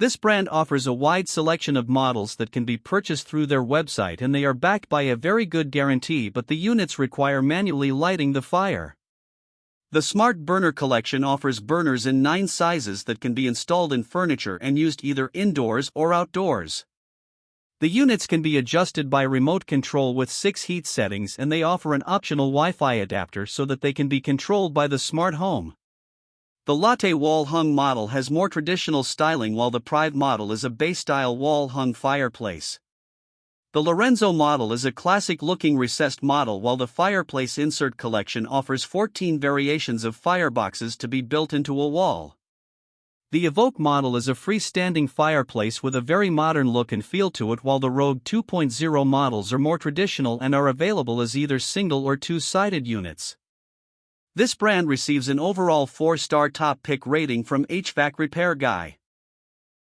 This brand offers a wide selection of models that can be purchased through their website, and they are backed by a very good guarantee, but the units require manually lighting the fire. The Smart Burner Collection offers burners in 9 sizes that can be installed in furniture and used either indoors or outdoors. The units can be adjusted by remote control with 6 heat settings, and they offer an optional Wi-Fi adapter so that they can be controlled by the smart home. The Lotte wall-hung model has more traditional styling, while the Prive model is a base-style wall-hung fireplace. The Lorenzo model is a classic-looking recessed model, while the Fireplace Insert Collection offers 14 variations of fireboxes to be built into a wall. The Evoque model is a freestanding fireplace with a very modern look and feel to it, while the Rogue 2.0 models are more traditional and are available as either single or two-sided units. This brand receives an overall 4-star top pick rating from HvacRepairGuy.